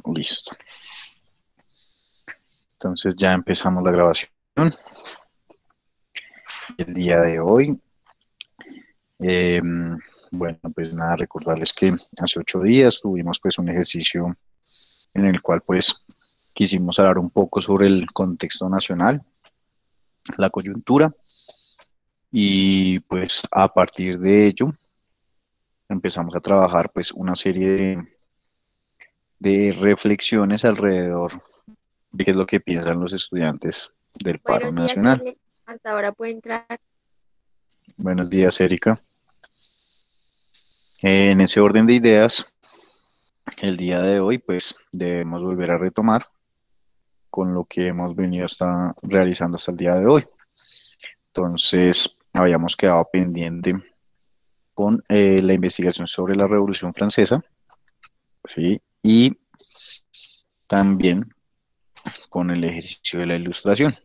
Listo. Entonces ya empezamos la grabación. El día de hoy, eh, bueno, pues nada, recordarles que hace 8 días tuvimos pues un ejercicio en el cual pues quisimos hablar un poco sobre el contexto nacional, la coyuntura, y pues a partir de ello empezamos a trabajar pues una serie de reflexiones alrededor de qué es lo que piensan los estudiantes del paro Buenos días, nacional. Ale. Hasta ahora puede entrar. Buenos días, Erika. En ese orden de ideas, el día de hoy, pues debemos volver a retomar con lo que hemos venido hasta realizando hasta el día de hoy. Entonces, habíamos quedado pendiente con la investigación sobre la Revolución Francesa, ¿sí? Y también con el ejercicio de la Ilustración.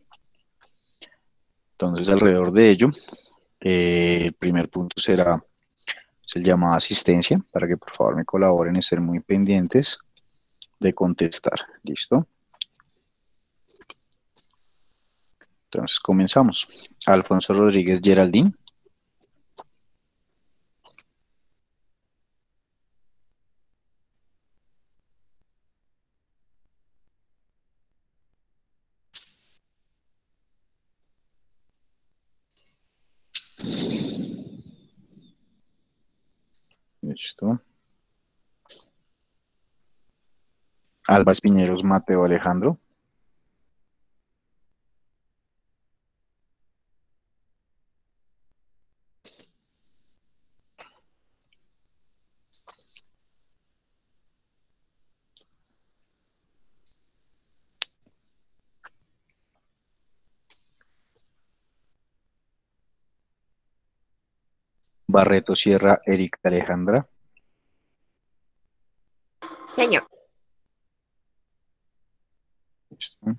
Entonces, alrededor de ello, el primer punto será el llamado a asistencia, para que por favor me colaboren y estén muy pendientes de contestar. ¿Listo? Entonces comenzamos. Alfonso Rodríguez Geraldín. Listo. Alba Espiñeros Mateo Alejandro. Barreto Sierra Erika Alejandra. Señor. Listo.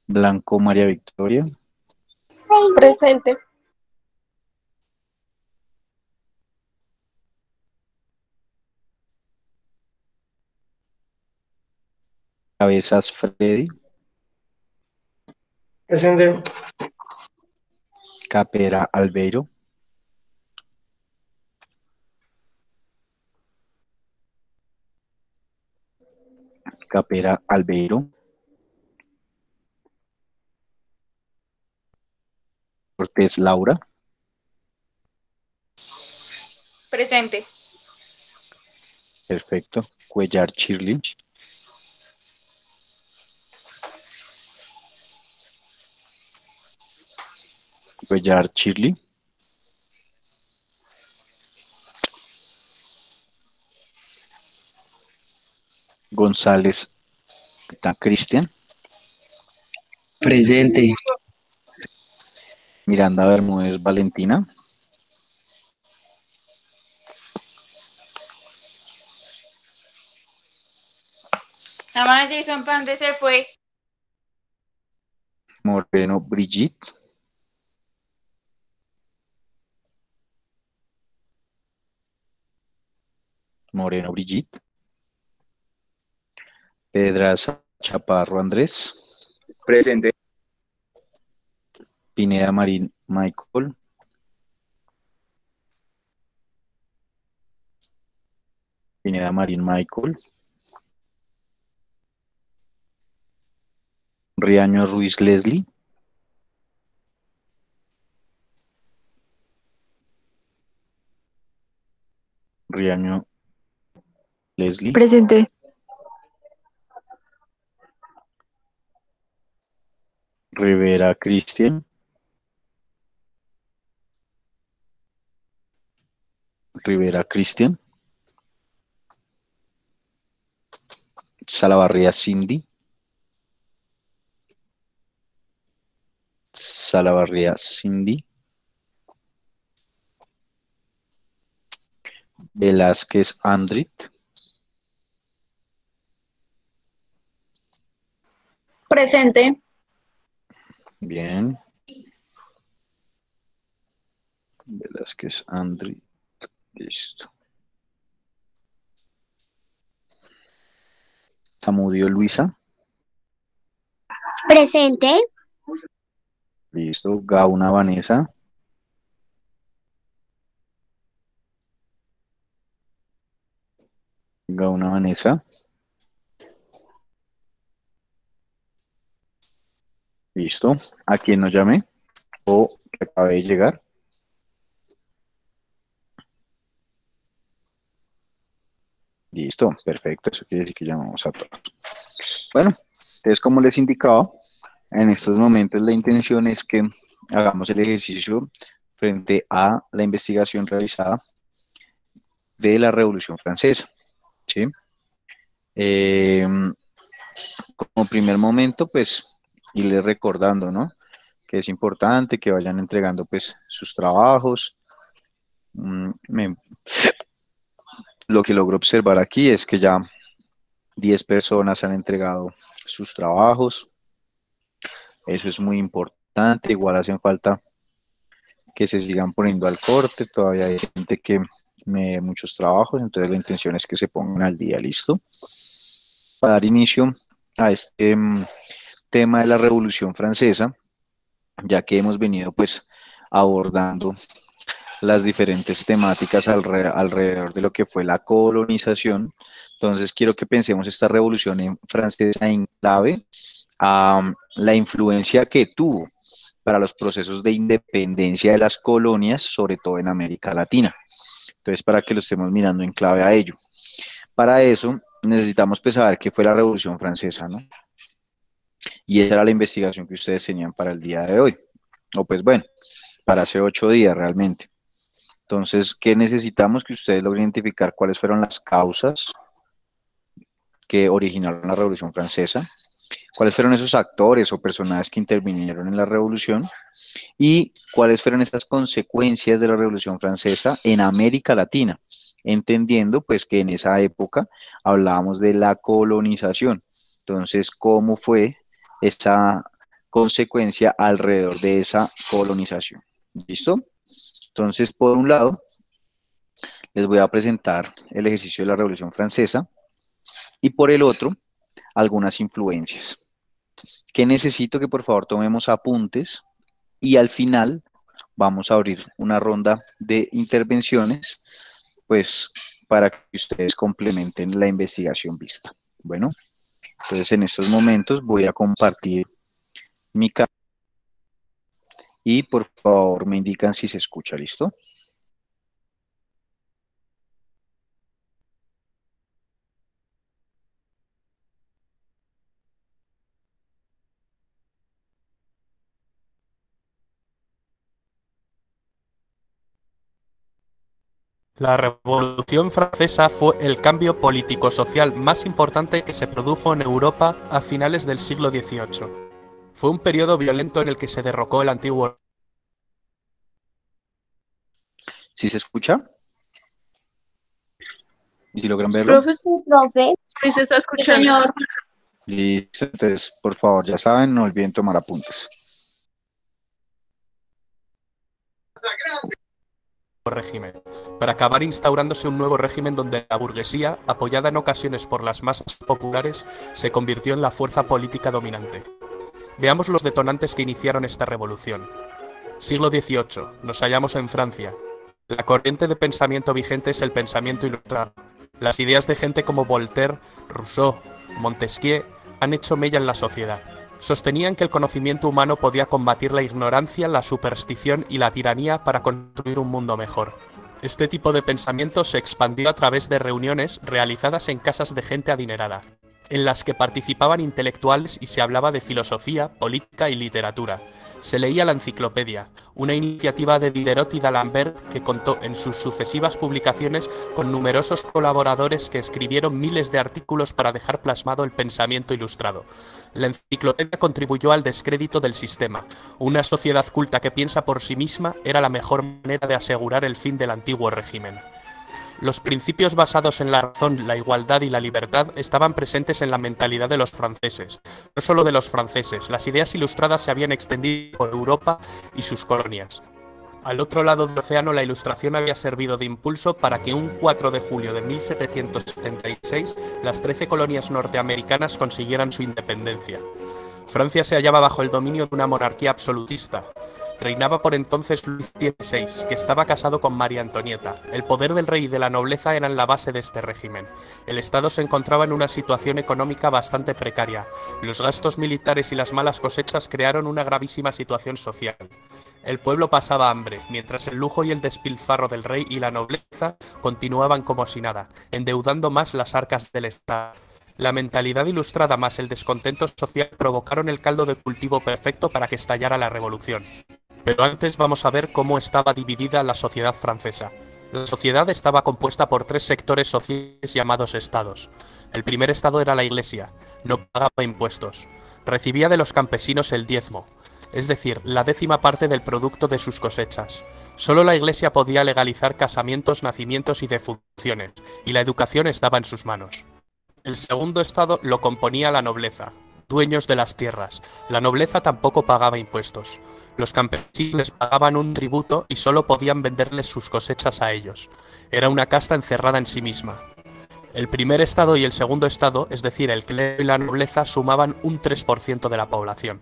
Blanco María Victoria. Presente. Cabezas Freddy. Presente. Capera Albeiro. Capera Albeiro. Cortés Laura. Presente. Perfecto. Cuellar Shirley. Cuellar Shirley. González Cristian. Presente. Miranda Bermúdez Valentina. La mamá de Jason, ¿para dónde se fue? Moreno Brigitte. Moreno Brigitte. Pedraza Chaparro Andrés. Presente. Pineda Marín Michael. Pineda Marín Michael. Riaño Ruiz Leslie. Riaño Leslie. Presente. Rivera Cristian. Rivera Cristian. Salavarría Cindy. Salavarría Cindy. Velázquez Andrit. Presente. Bien. Velázquez Andrit. Listo. Zamudio Luisa. Presente. Listo. Gauna Vanessa. Gauna Vanessa. Listo. ¿A quién nos llamé? O que acabe de llegar. Listo, perfecto. Eso quiere decir que llamamos a todos. Bueno, entonces como les indicaba, en estos momentos la intención es que hagamos el ejercicio frente a la investigación realizada de la Revolución Francesa, ¿sí? Como primer momento, pues, irles recordando, ¿no? Que es importante que vayan entregando, pues, sus trabajos. Lo que logro observar aquí es que ya 10 personas han entregado sus trabajos. Eso es muy importante. Igual hacen falta que se sigan poniendo al corte. Todavía hay gente que me dé muchos trabajos, entonces la intención es que se pongan al día, ¿listo? Para dar inicio a este tema de la Revolución Francesa, ya que hemos venido pues abordando las diferentes temáticas alrededor de lo que fue la colonización. Entonces quiero que pensemos esta revolución francesa en clave a la influencia que tuvo para los procesos de independencia de las colonias, sobre todo en América Latina. Entonces, para que lo estemos mirando en clave a ello. Para eso, necesitamos pues saber qué fue la Revolución Francesa, ¿no? Y esa era la investigación que ustedes tenían para el día de hoy. O pues bueno, para hace 8 días realmente. Entonces, ¿qué necesitamos? Que ustedes logren identificar cuáles fueron las causas que originaron la Revolución Francesa, cuáles fueron esos actores o personajes que intervinieron en la revolución y cuáles fueron estas consecuencias de la Revolución Francesa en América Latina, entendiendo pues que en esa época hablábamos de la colonización. Entonces, ¿cómo fue esa consecuencia alrededor de esa colonización? ¿Listo? Entonces, por un lado, les voy a presentar el ejercicio de la Revolución Francesa y por el otro, algunas influencias. ¿Qué necesito? Que por favor tomemos apuntes y al final vamos a abrir una ronda de intervenciones, pues para que ustedes complementen la investigación vista. Bueno, entonces en estos momentos voy a compartir mi cámara y por favor me indican si se escucha, ¿listo? La Revolución Francesa fue el cambio político-social más importante que se produjo en Europa a finales del siglo XVIII. Fue un periodo violento en el que se derrocó el antiguo. ¿Sí se escucha? ¿Y si logran verlo? Profe, profe. Sí, se está Sí, escuchando. señor. Listo, entonces por favor ya saben, no olviden tomar apuntes. Régimen, para acabar instaurándose un nuevo régimen donde la burguesía, apoyada en ocasiones por las masas populares, se convirtió en la fuerza política dominante. Veamos los detonantes que iniciaron esta revolución. Siglo XVIII. Nos hallamos en Francia. La corriente de pensamiento vigente es el pensamiento ilustrado. Las ideas de gente como Voltaire, Rousseau, Montesquieu han hecho mella en la sociedad. Sostenían que el conocimiento humano podía combatir la ignorancia, la superstición y la tiranía para construir un mundo mejor. Este tipo de pensamiento se expandió a través de reuniones realizadas en casas de gente adinerada, en las que participaban intelectuales y se hablaba de filosofía, política y literatura. Se leía la enciclopedia, una iniciativa de Diderot y d'Alembert que contó en sus sucesivas publicaciones con numerosos colaboradores que escribieron miles de artículos para dejar plasmado el pensamiento ilustrado. La enciclopedia contribuyó al descrédito del sistema. Una sociedad culta que piensa por sí misma era la mejor manera de asegurar el fin del antiguo régimen. Los principios basados en la razón, la igualdad y la libertad estaban presentes en la mentalidad de los franceses. No solo de los franceses, las ideas ilustradas se habían extendido por Europa y sus colonias. Al otro lado del océano, la Ilustración había servido de impulso para que un 4 de julio de 1776 las 13 colonias norteamericanas consiguieran su independencia. Francia se hallaba bajo el dominio de una monarquía absolutista. Reinaba por entonces Luis XVI, que estaba casado con María Antonieta. El poder del rey y de la nobleza eran la base de este régimen. El Estado se encontraba en una situación económica bastante precaria. Los gastos militares y las malas cosechas crearon una gravísima situación social. El pueblo pasaba hambre, mientras el lujo y el despilfarro del rey y la nobleza continuaban como si nada, endeudando más las arcas del Estado. La mentalidad ilustrada más el descontento social provocaron el caldo de cultivo perfecto para que estallara la revolución. Pero antes vamos a ver cómo estaba dividida la sociedad francesa. La sociedad estaba compuesta por 3 sectores sociales llamados estados. El primer estado era la Iglesia, no pagaba impuestos. Recibía de los campesinos el diezmo, es decir, la 10ª parte del producto de sus cosechas. Solo la Iglesia podía legalizar casamientos, nacimientos y defunciones, y la educación estaba en sus manos. El segundo estado lo componía la nobleza, dueños de las tierras. La nobleza tampoco pagaba impuestos. Los campesinos les pagaban un tributo y solo podían venderles sus cosechas a ellos. Era una casta encerrada en sí misma. El primer estado y el segundo estado, es decir, el clero y la nobleza, sumaban un 3% de la población.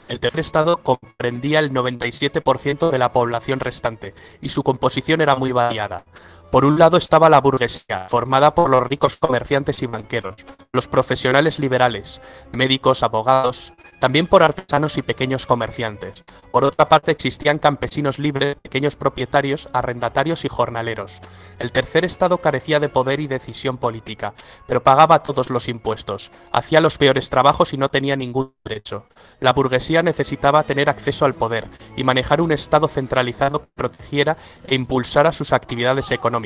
El tercer estado comprendía el 97% de la población restante, y su composición era muy variada. Por un lado estaba la burguesía, formada por los ricos comerciantes y banqueros, los profesionales liberales, médicos, abogados, también por artesanos y pequeños comerciantes. Por otra parte existían campesinos libres, pequeños propietarios, arrendatarios y jornaleros. El tercer estado carecía de poder y decisión política, pero pagaba todos los impuestos, hacía los peores trabajos y no tenía ningún derecho. La burguesía necesitaba tener acceso al poder y manejar un estado centralizado que protegiera e impulsara sus actividades económicas,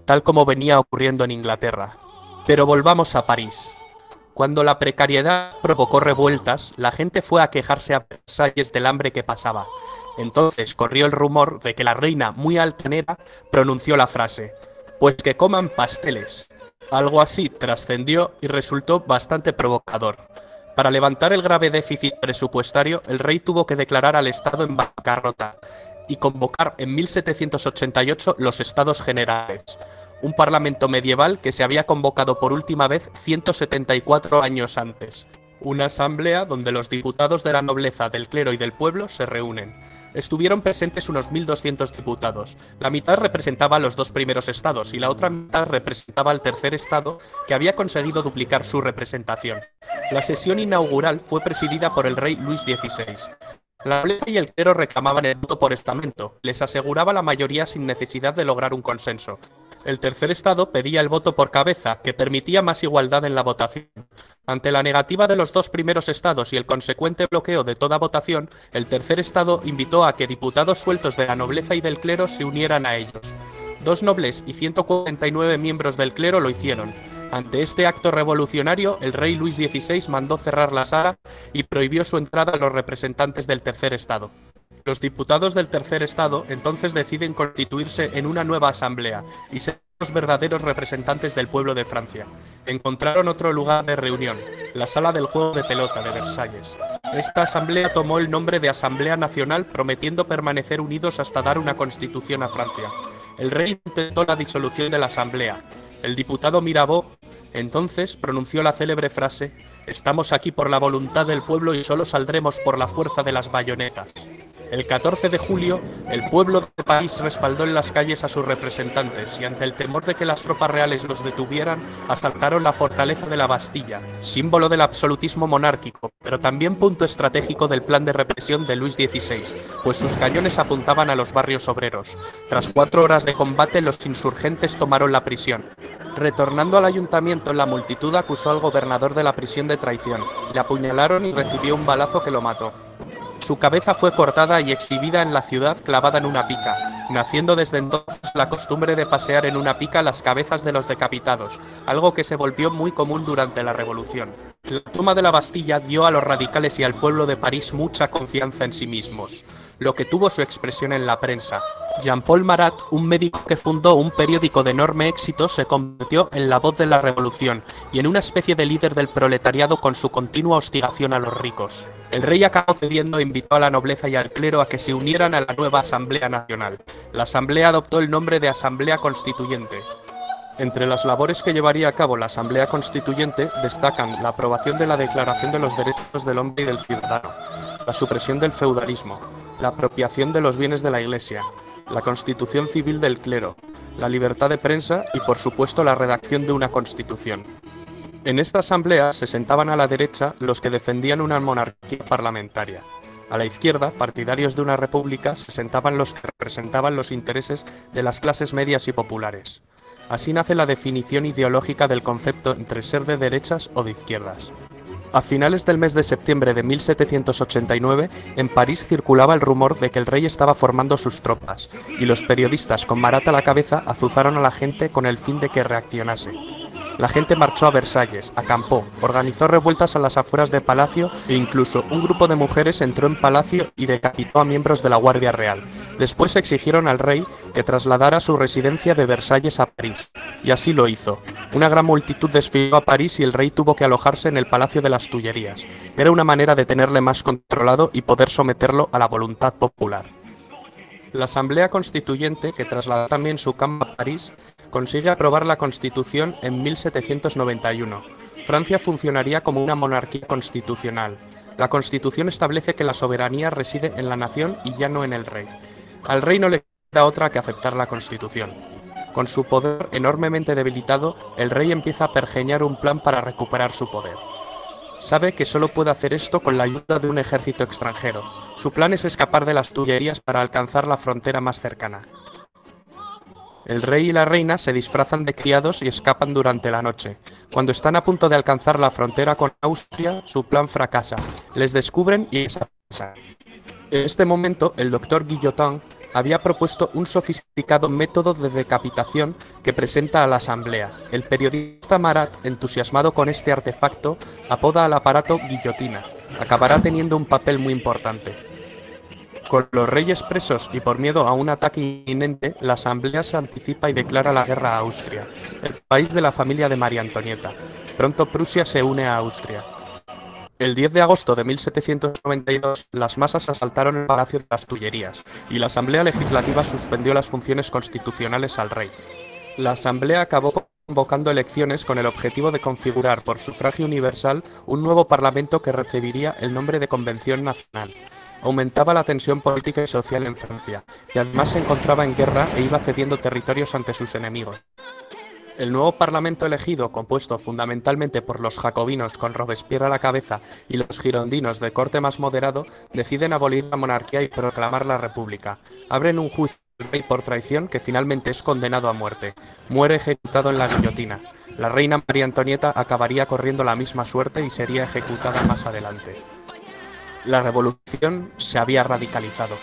tal como venía ocurriendo en Inglaterra. Pero volvamos a París. Cuando la precariedad provocó revueltas, la gente fue a quejarse a Versalles del hambre que pasaba. Entonces corrió el rumor de que la reina, muy altanera, pronunció la frase: «Pues que coman pasteles». Algo así trascendió y resultó bastante provocador. Para levantar el grave déficit presupuestario, el rey tuvo que declarar al Estado en bancarrota y convocar en 1788 los Estados Generales, un parlamento medieval que se había convocado por última vez 174 años antes. Una asamblea donde los diputados de la nobleza, del clero y del pueblo se reúnen. Estuvieron presentes unos 1.200 diputados. La mitad representaba a los 2 primeros estados y la otra mitad representaba al tercer estado, que había conseguido duplicar su representación. La sesión inaugural fue presidida por el rey Luis XVI. La nobleza y el clero reclamaban el voto por estamento, les aseguraba la mayoría sin necesidad de lograr un consenso. El tercer estado pedía el voto por cabeza, que permitía más igualdad en la votación. Ante la negativa de los 2 primeros estados y el consecuente bloqueo de toda votación, el tercer estado invitó a que diputados sueltos de la nobleza y del clero se unieran a ellos. 2 nobles y 149 miembros del clero lo hicieron. Ante este acto revolucionario, el rey Luis XVI mandó cerrar la sala y prohibió su entrada a los representantes del tercer estado. Los diputados del tercer estado entonces deciden constituirse en una nueva asamblea y ser los verdaderos representantes del pueblo de Francia. Encontraron otro lugar de reunión, la sala del juego de pelota de Versalles. Esta asamblea tomó el nombre de Asamblea Nacional, prometiendo permanecer unidos hasta dar una constitución a Francia. El rey intentó la disolución de la asamblea. El diputado Mirabeau entonces pronunció la célebre frase: «Estamos aquí por la voluntad del pueblo y solo saldremos por la fuerza de las bayonetas». El 14 de julio, el pueblo de París respaldó en las calles a sus representantes y ante el temor de que las tropas reales los detuvieran, asaltaron la fortaleza de la Bastilla, símbolo del absolutismo monárquico, pero también punto estratégico del plan de represión de Luis XVI, pues sus cañones apuntaban a los barrios obreros. Tras 4 horas de combate, los insurgentes tomaron la prisión. Retornando al ayuntamiento, la multitud acusó al gobernador de la prisión de traición. Le apuñalaron y recibió un balazo que lo mató. Su cabeza fue cortada y exhibida en la ciudad clavada en una pica, naciendo desde entonces la costumbre de pasear en una pica las cabezas de los decapitados, algo que se volvió muy común durante la Revolución. La toma de la Bastilla dio a los radicales y al pueblo de París mucha confianza en sí mismos, lo que tuvo su expresión en la prensa. Jean-Paul Marat, un médico que fundó un periódico de enorme éxito, se convirtió en la voz de la revolución y en una especie de líder del proletariado con su continua hostigación a los ricos. El rey acabó cediendo e invitó a la nobleza y al clero a que se unieran a la nueva Asamblea Nacional. La Asamblea adoptó el nombre de Asamblea Constituyente. Entre las labores que llevaría a cabo la Asamblea Constituyente destacan la aprobación de la Declaración de los Derechos del Hombre y del Ciudadano, la supresión del feudalismo, la apropiación de los bienes de la Iglesia, la constitución civil del clero, la libertad de prensa y, por supuesto, la redacción de una constitución. En esta asamblea se sentaban a la derecha los que defendían una monarquía parlamentaria. A la izquierda, partidarios de una república, se sentaban los que representaban los intereses de las clases medias y populares. Así nace la definición ideológica del concepto entre ser de derechas o de izquierdas. A finales del mes de septiembre de 1789, en París circulaba el rumor de que el rey estaba formando sus tropas, y los periodistas con Marat a la cabeza azuzaron a la gente con el fin de que reaccionase. La gente marchó a Versalles, acampó, organizó revueltas a las afueras de Palacio e incluso un grupo de mujeres entró en Palacio y decapitó a miembros de la Guardia Real. Después exigieron al rey que trasladara su residencia de Versalles a París, y así lo hizo. Una gran multitud desfiló a París y el rey tuvo que alojarse en el Palacio de las Tullerías. Era una manera de tenerle más controlado y poder someterlo a la voluntad popular. La Asamblea Constituyente, que trasladó también su cama a París, consigue aprobar la Constitución en 1791. Francia funcionaría como una monarquía constitucional. La Constitución establece que la soberanía reside en la nación y ya no en el rey. Al rey no le queda otra que aceptar la Constitución. Con su poder enormemente debilitado, el rey empieza a pergeñar un plan para recuperar su poder. Sabe que solo puede hacer esto con la ayuda de un ejército extranjero. Su plan es escapar de las Tullerías para alcanzar la frontera más cercana. El rey y la reina se disfrazan de criados y escapan durante la noche. Cuando están a punto de alcanzar la frontera con Austria, su plan fracasa. Les descubren y desaparecen. En este momento, el doctor Guillotin había propuesto un sofisticado método de decapitación que presenta a la asamblea. El periodista Marat, entusiasmado con este artefacto, apoda al aparato guillotina. Acabará teniendo un papel muy importante. Con los reyes presos y por miedo a un ataque inminente, la asamblea se anticipa y declara la guerra a Austria, el país de la familia de María Antonieta. Pronto Prusia se une a Austria. El 10 de agosto de 1792, las masas asaltaron el Palacio de las Tullerías y la Asamblea Legislativa suspendió las funciones constitucionales al rey. La Asamblea acabó convocando elecciones con el objetivo de configurar por sufragio universal un nuevo parlamento que recibiría el nombre de Convención Nacional. Aumentaba la tensión política y social en Francia, que además se encontraba en guerra e iba cediendo territorios ante sus enemigos. El nuevo parlamento elegido, compuesto fundamentalmente por los jacobinos con Robespierre a la cabeza y los girondinos de corte más moderado, deciden abolir la monarquía y proclamar la república. Abren un juicio al rey por traición que finalmente es condenado a muerte. Muere ejecutado en la guillotina. La reina María Antonieta acabaría corriendo la misma suerte y sería ejecutada más adelante. La revolución se había radicalizado.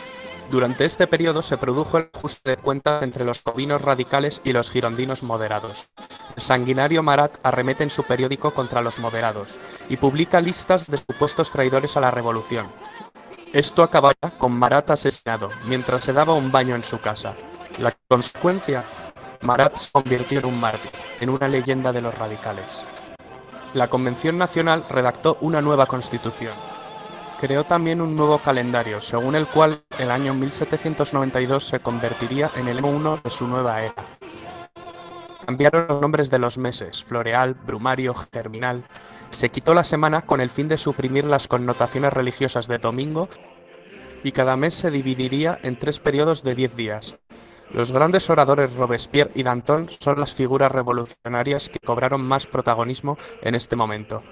Durante este periodo se produjo el ajuste de cuentas entre los jacobinos radicales y los girondinos moderados. El sanguinario Marat arremete en su periódico contra los moderados y publica listas de supuestos traidores a la revolución. Esto acabará con Marat asesinado mientras se daba un baño en su casa. La consecuencia, Marat se convirtió en un mártir, en una leyenda de los radicales. La Convención Nacional redactó una nueva constitución. Creó también un nuevo calendario, según el cual el año 1792 se convertiría en el 1 de su nueva era. Cambiaron los nombres de los meses, floreal, brumario, germinal. Se quitó la semana con el fin de suprimir las connotaciones religiosas de domingo y cada mes se dividiría en 3 periodos de 10 días. Los grandes oradores Robespierre y Danton son las figuras revolucionarias que cobraron más protagonismo en este momento.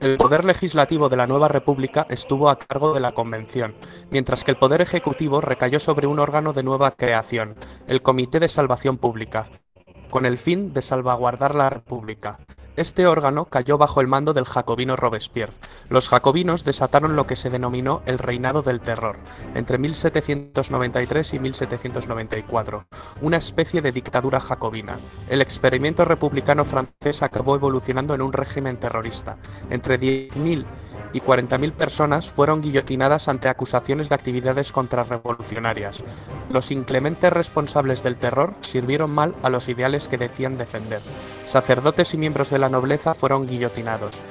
El poder legislativo de la nueva república estuvo a cargo de la Convención, mientras que el poder ejecutivo recayó sobre un órgano de nueva creación, el Comité de Salvación Pública, con el fin de salvaguardar la república. Este órgano cayó bajo el mando del jacobino Robespierre. Los jacobinos desataron lo que se denominó el Reinado del Terror, entre 1793 y 1794, una especie de dictadura jacobina. El experimento republicano francés acabó evolucionando en un régimen terrorista. Entre 10.000 y 40.000 personas fueron guillotinadas ante acusaciones de actividades contrarrevolucionarias. Los inclementes responsables del terror sirvieron mal a los ideales que decían defender. Sacerdotes y miembros de la nobleza fueron guillotinados.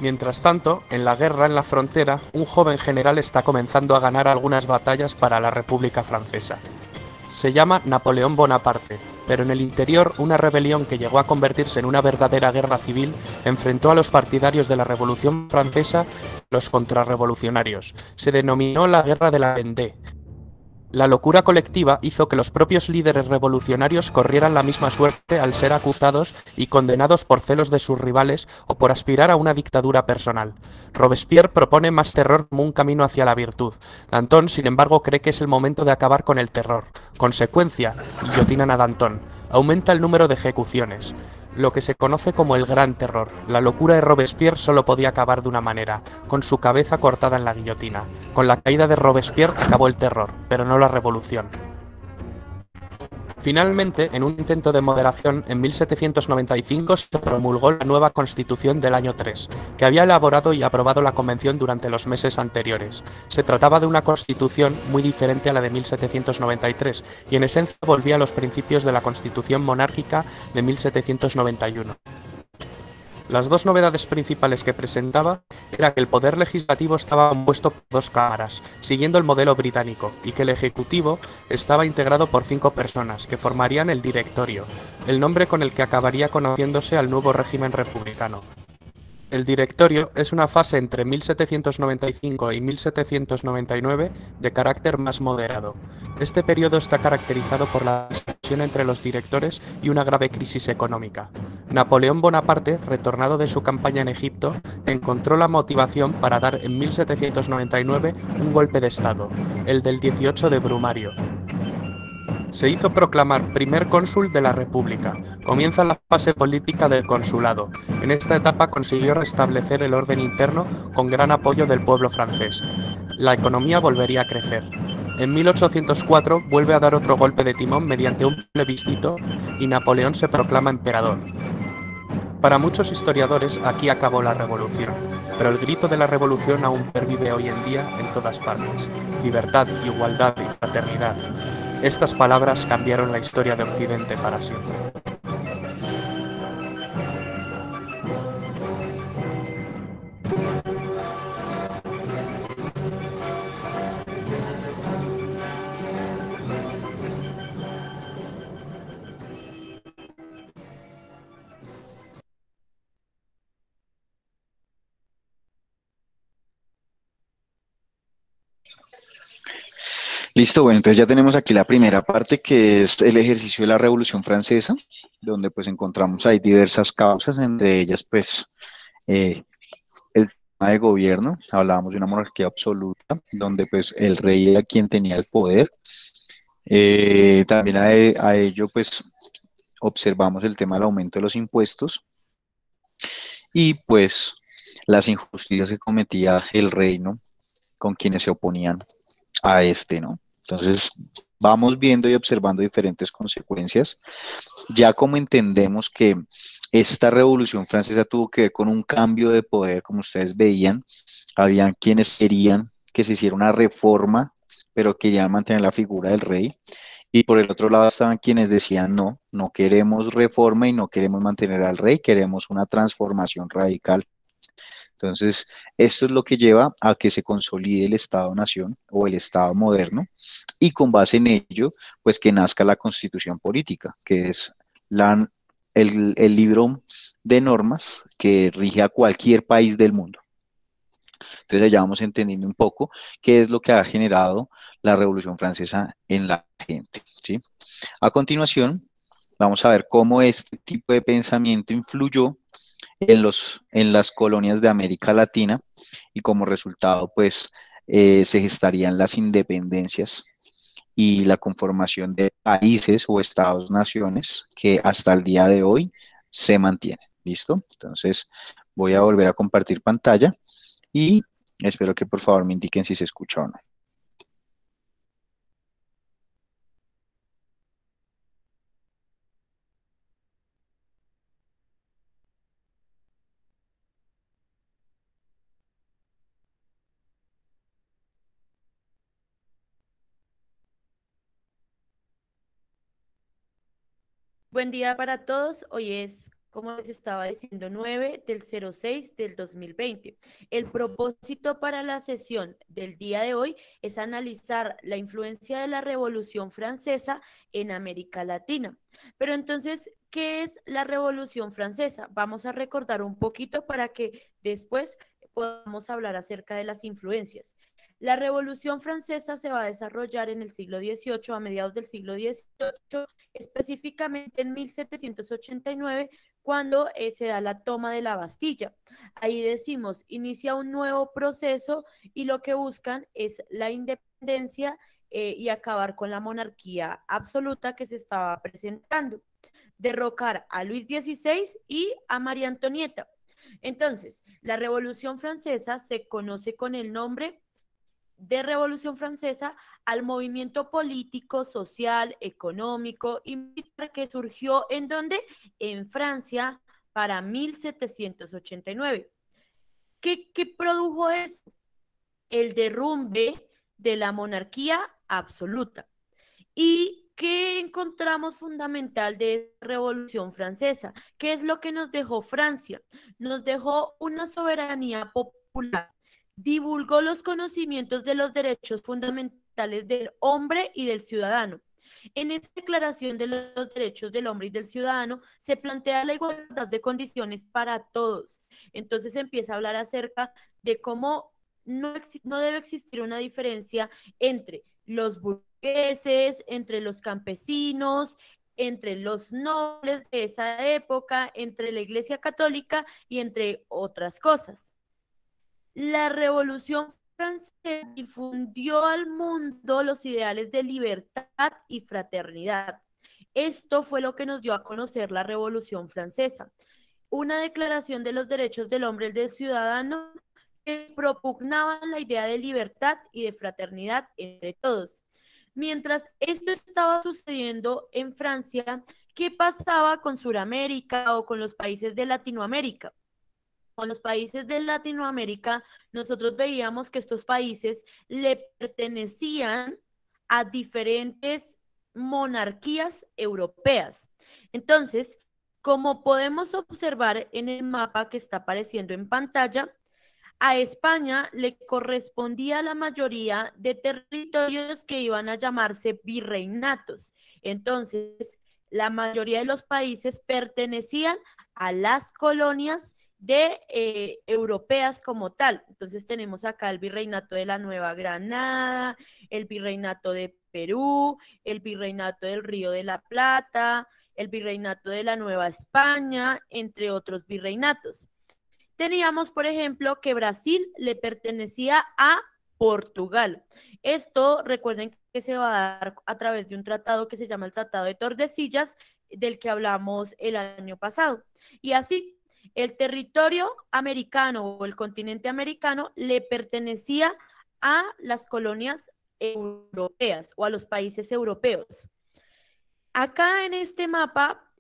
Mientras tanto, en la guerra en la frontera, un joven general está comenzando a ganar algunas batallas para la República Francesa. Se llama Napoleón Bonaparte, pero en el interior una rebelión que llegó a convertirse en una verdadera guerra civil enfrentó a los partidarios de la Revolución Francesa y los contrarrevolucionarios. Se denominó la Guerra de la Vendée. La locura colectiva hizo que los propios líderes revolucionarios corrieran la misma suerte al ser acusados y condenados por celos de sus rivales o por aspirar a una dictadura personal. Robespierre propone más terror como un camino hacia la virtud. Danton, sin embargo, cree que es el momento de acabar con el terror. Consecuencia, guillotinan a Danton. Aumenta el número de ejecuciones. Lo que se conoce como el Gran Terror. La locura de Robespierre solo podía acabar de una manera, con su cabeza cortada en la guillotina. Con la caída de Robespierre acabó el terror, pero no la revolución. Finalmente, en un intento de moderación, en 1795 se promulgó la nueva Constitución del año 3, que había elaborado y aprobado la Convención durante los meses anteriores. Se trataba de una constitución muy diferente a la de 1793 y en esencia volvía a los principios de la Constitución monárquica de 1791. Las dos novedades principales que presentaba era que el poder legislativo estaba compuesto por 2 cámaras, siguiendo el modelo británico, y que el ejecutivo estaba integrado por 5 personas, que formarían el directorio, el nombre con el que acabaría conociéndose al nuevo régimen republicano. El directorio es una fase entre 1795 y 1799 de carácter más moderado. Este periodo está caracterizado por la tensión entre los directores y una grave crisis económica. Napoleón Bonaparte, retornado de su campaña en Egipto, encontró la motivación para dar en 1799 un golpe de Estado, el del 18 de Brumario. Se hizo proclamar primer cónsul de la República. Comienza la fase política del consulado. En esta etapa consiguió restablecer el orden interno con gran apoyo del pueblo francés. La economía volvería a crecer. En 1804 vuelve a dar otro golpe de timón mediante un plebiscito y Napoleón se proclama emperador. Para muchos historiadores aquí acabó la revolución, pero el grito de la revolución aún pervive hoy en día en todas partes. Libertad, igualdad y fraternidad. Estas palabras cambiaron la historia de Occidente para siempre. Listo, bueno, entonces ya tenemos aquí la primera parte que es el ejercicio de la Revolución Francesa, donde pues encontramos ahí diversas causas, entre ellas pues el tema de gobierno. Hablábamos de una monarquía absoluta, donde pues el rey era quien tenía el poder. También a ello pues observamos el tema del aumento de los impuestos y pues las injusticias que cometía el reino con quienes se oponían a este, ¿no? Entonces, vamos viendo y observando diferentes consecuencias. Ya como entendemos que esta Revolución Francesa tuvo que ver con un cambio de poder, como ustedes veían, habían quienes querían que se hiciera una reforma, pero querían mantener la figura del rey, y por el otro lado estaban quienes decían no, no queremos reforma y no queremos mantener al rey, queremos una transformación radical. Entonces, esto es lo que lleva a que se consolide el Estado-Nación o el Estado moderno y con base en ello, pues que nazca la Constitución Política, que es el libro de normas que rige a cualquier país del mundo. Entonces, allá vamos entendiendo un poco qué es lo que ha generado la Revolución Francesa en la gente, ¿sí? A continuación, vamos a ver cómo este tipo de pensamiento influyó en las colonias de América Latina y como resultado pues se gestarían las independencias y la conformación de países o estados-naciones que hasta el día de hoy se mantienen. ¿Listo? Entonces voy a volver a compartir pantalla y espero que por favor me indiquen si se escucha o no. Buen día para todos. Hoy es, como les estaba diciendo, 9/06/2020. El propósito para la sesión del día de hoy es analizar la influencia de la Revolución Francesa en América Latina. Pero entonces, ¿qué es la Revolución Francesa? Vamos a recordar un poquito para que después podamos hablar acerca de las influencias. La Revolución Francesa se va a desarrollar en el siglo XVIII, a mediados del siglo XVIII, específicamente en 1789, cuando se da la toma de la Bastilla. Ahí decimos, inicia un nuevo proceso y lo que buscan es la independencia y acabar con la monarquía absoluta que se estaba presentando, derrocar a Luis XVI y a María Antonieta. Entonces, la Revolución Francesa se conoce con el nombre de Revolución Francesa al movimiento político, social, económico y militar que surgió ¿en dónde? En Francia para 1789. ¿Qué produjo eso? El derrumbe de la monarquía absoluta. ¿Y qué encontramos fundamental de la Revolución Francesa? ¿Qué es lo que nos dejó Francia? Nos dejó una soberanía popular, divulgó los conocimientos de los derechos fundamentales del hombre y del ciudadano. En esta declaración de los derechos del hombre y del ciudadano se plantea la igualdad de condiciones para todos. Entonces empieza a hablar acerca de cómo no debe existir una diferencia entre los burgueses, entre los campesinos, entre los nobles de esa época, entre la Iglesia Católica y entre otras cosas. La Revolución Francesa difundió al mundo los ideales de libertad y fraternidad. Esto fue lo que nos dio a conocer la Revolución Francesa. Una declaración de los derechos del hombre y del ciudadano que propugnaban la idea de libertad y de fraternidad entre todos. Mientras esto estaba sucediendo en Francia, ¿qué pasaba con Sudamérica o con los países de Latinoamérica? Con los países de Latinoamérica, nosotros veíamos que estos países le pertenecían a diferentes monarquías europeas. Entonces, como podemos observar en el mapa que está apareciendo en pantalla, a España le correspondía la mayoría de territorios que iban a llamarse virreinatos. Entonces, la mayoría de los países pertenecían a las colonias europeas como tal. Entonces tenemos acá el virreinato de la Nueva Granada, el virreinato de Perú, el virreinato del Río de la Plata, el virreinato de la Nueva España, entre otros virreinatos. Teníamos, por ejemplo, que Brasil le pertenecía a Portugal. Esto, recuerden que se va a dar a través de un tratado que se llama el Tratado de Tordesillas, del que hablamos el año pasado. Y así, el territorio americano o el continente americano le pertenecía a las colonias europeas o a los países europeos. Acá en este mapa,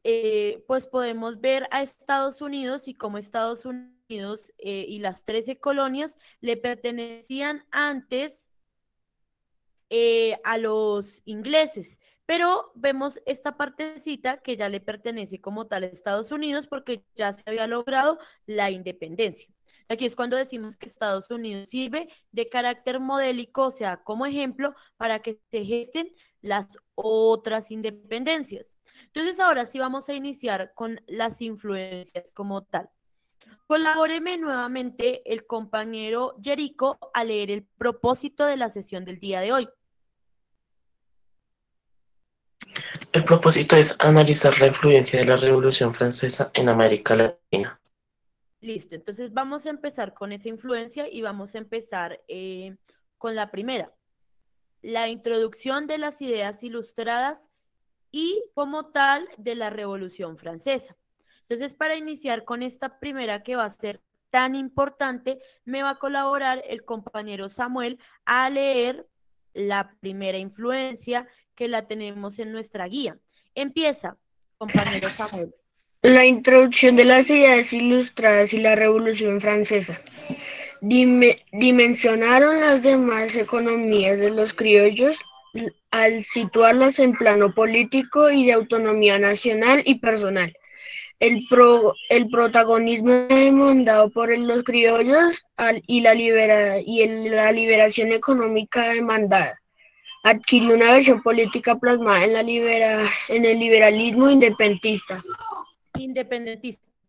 pues podemos ver a Estados Unidos y cómo Estados Unidos y las 13 colonias le pertenecían antes a los ingleses, pero vemos esta partecita que ya le pertenece como tal a Estados Unidos porque ya se había logrado la independencia. Aquí es cuando decimos que Estados Unidos sirve de carácter modélico, o sea, como ejemplo para que se gesten las otras independencias. Entonces ahora sí vamos a iniciar con las influencias como tal. Colabóreme nuevamente el compañero Jerico a leer el propósito de la sesión del día de hoy. El propósito es analizar la influencia de la Revolución Francesa en América Latina. Listo, entonces vamos a empezar con esa influencia y vamos a empezar con la primera. La introducción de las ideas ilustradas y como tal de la Revolución Francesa. Entonces, para iniciar con esta primera que va a ser tan importante, me va a colaborar el compañero Samuel a leer la primera influencia que la tenemos en nuestra guía. Empieza, compañero Samuel. La introducción de las ideas ilustradas y la Revolución Francesa. Dimensionaron las demás economías de los criollos al situarlas en plano político y de autonomía nacional y personal. El protagonismo demandado por los criollos y la liberación económica demandada adquirió una versión política plasmada en el liberalismo independentista.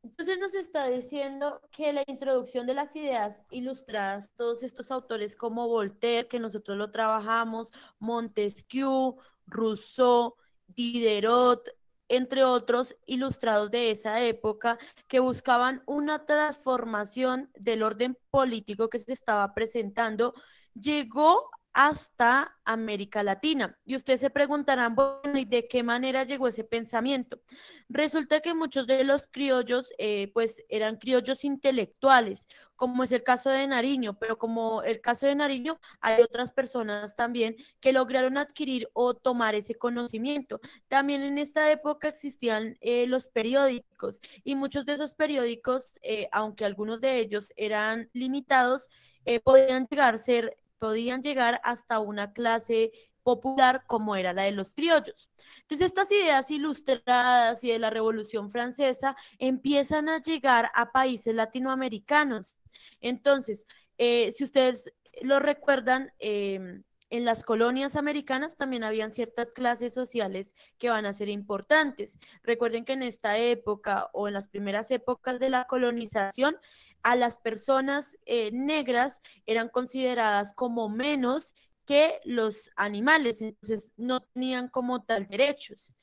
Entonces nos está diciendo que la introducción de las ideas ilustradas, todos estos autores como Voltaire, que nosotros lo trabajamos, Montesquieu, Rousseau, Diderot, entre otros ilustrados de esa época, que buscaban una transformación del orden político que se estaba presentando, llegó hasta América Latina. Y ustedes se preguntarán, bueno, ¿y de qué manera llegó ese pensamiento? Resulta que muchos de los criollos, pues eran criollos intelectuales, como es el caso de Nariño, pero como el caso de Nariño, hay otras personas también que lograron adquirir o tomar ese conocimiento. También en esta época existían los periódicos y muchos de esos periódicos, aunque algunos de ellos eran limitados, podían llegar hasta una clase popular como era la de los criollos. Entonces, estas ideas ilustradas y de la Revolución Francesa empiezan a llegar a países latinoamericanos. Entonces, si ustedes lo recuerdan, en las colonias americanas también habían ciertas clases sociales que van a ser importantes. Recuerden que en esta época o en las primeras épocas de la colonización, a las personas negras eran consideradas como menos que los animales, entonces no tenían como tal derechos.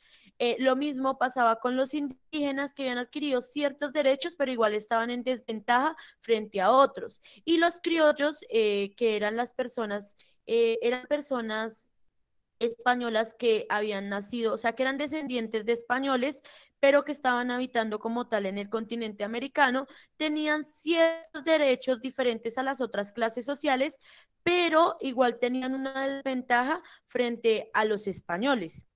Lo mismo pasaba con los indígenas que habían adquirido ciertos derechos, pero igual estaban en desventaja frente a otros. Y los criollos, que eran personas españolas que habían nacido, o sea, que eran descendientes de españoles, pero que estaban habitando como tal en el continente americano, tenían ciertos derechos diferentes a las otras clases sociales, pero igual tenían una desventaja frente a los españoles.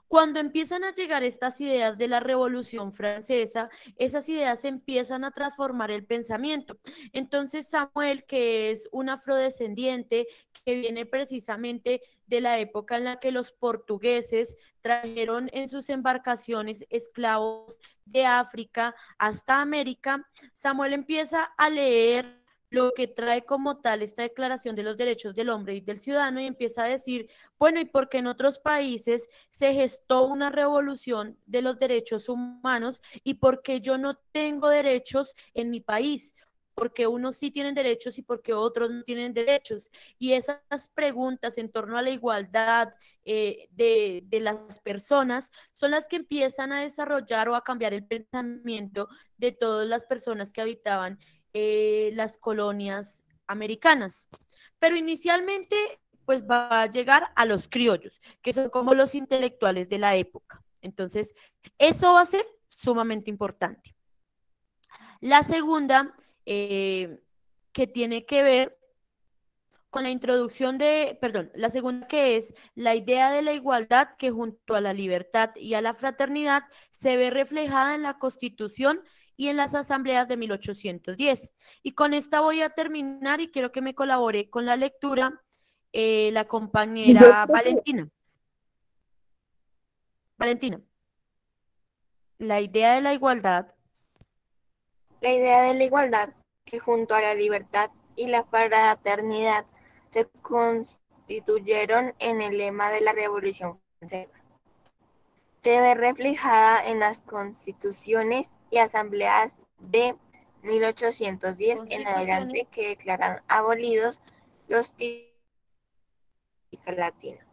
Cuando empiezan a llegar estas ideas de la Revolución Francesa, esas ideas empiezan a transformar el pensamiento. Entonces Samuel, que es un afrodescendiente, que viene precisamente de la época en la que los portugueses trajeron en sus embarcaciones esclavos de África hasta América, Samuel empieza a leer lo que trae como tal esta Declaración de los Derechos del Hombre y del Ciudadano y empieza a decir, bueno, ¿y por qué en otros países se gestó una revolución de los derechos humanos y por qué yo no tengo derechos en mi país? Porque unos sí tienen derechos y porque otros no tienen derechos. Y esas preguntas en torno a la igualdad de las personas son las que empiezan a desarrollar o a cambiar el pensamiento de todas las personas que habitaban las colonias americanas. Pero inicialmente, pues va a llegar a los criollos, que son como los intelectuales de la época. Entonces, eso va a ser sumamente importante. La segunda, que tiene que ver con la introducción la segunda que es la idea de la igualdad que junto a la libertad y a la fraternidad se ve reflejada en la Constitución y en las asambleas de 1810. Y con esta voy a terminar y quiero que me colabore con la lectura la compañera Valentina. Valentina, la idea de la igualdad. La idea de la igualdad, que junto a la libertad y la fraternidad se constituyeron en el lema de la Revolución Francesa, se ve reflejada en las constituciones y asambleas de 1810 en adelante que declaran abolidos los títulos latina.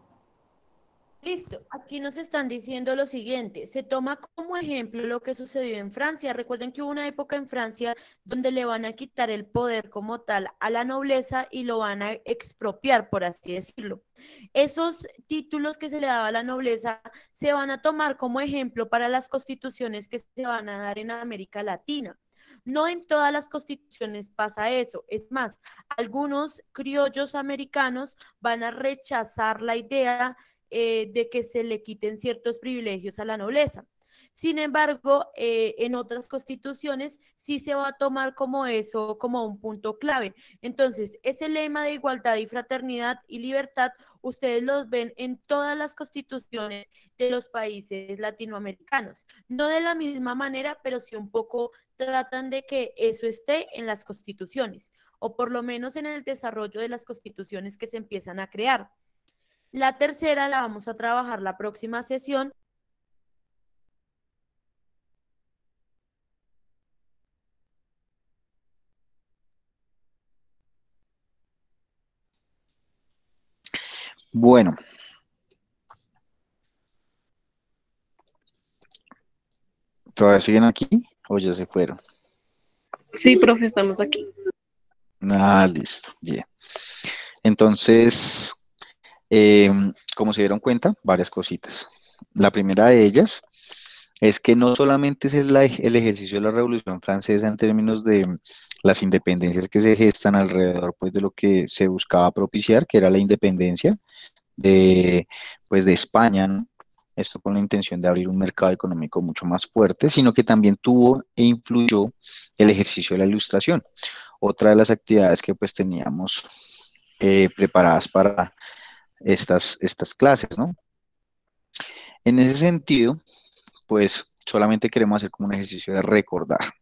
Listo, aquí nos están diciendo lo siguiente, se toma como ejemplo lo que sucedió en Francia. Recuerden que hubo una época en Francia donde le van a quitar el poder como tal a la nobleza y lo van a expropiar, por así decirlo. Esos títulos que se le daba a la nobleza se van a tomar como ejemplo para las constituciones que se van a dar en América Latina. No en todas las constituciones pasa eso. Es más, algunos criollos americanos van a rechazar la idea de que se le quiten ciertos privilegios a la nobleza. Sin embargo, en otras constituciones sí se va a tomar como eso, como un punto clave. Entonces, ese lema de igualdad y fraternidad y libertad, ustedes los ven en todas las constituciones de los países latinoamericanos. No de la misma manera, pero sí un poco tratan de que eso esté en las constituciones, o por lo menos en el desarrollo de las constituciones que se empiezan a crear. La tercera la vamos a trabajar la próxima sesión. Bueno, ¿todavía siguen aquí o ya se fueron? Sí, profe, estamos aquí. Ah, listo, bien. Entonces, como se dieron cuenta, varias cositas. La primera de ellas es que no solamente es el ejercicio de la Revolución Francesa en términos de las independencias que se gestan alrededor pues, de lo que se buscaba propiciar, que era la independencia de, pues, de España, ¿no? Esto con la intención de abrir un mercado económico mucho más fuerte, sino que también tuvo e influyó el ejercicio de la Ilustración, otra de las actividades que pues teníamos preparadas para estas clases, ¿no? En ese sentido, pues solamente queremos hacer como un ejercicio de recordar.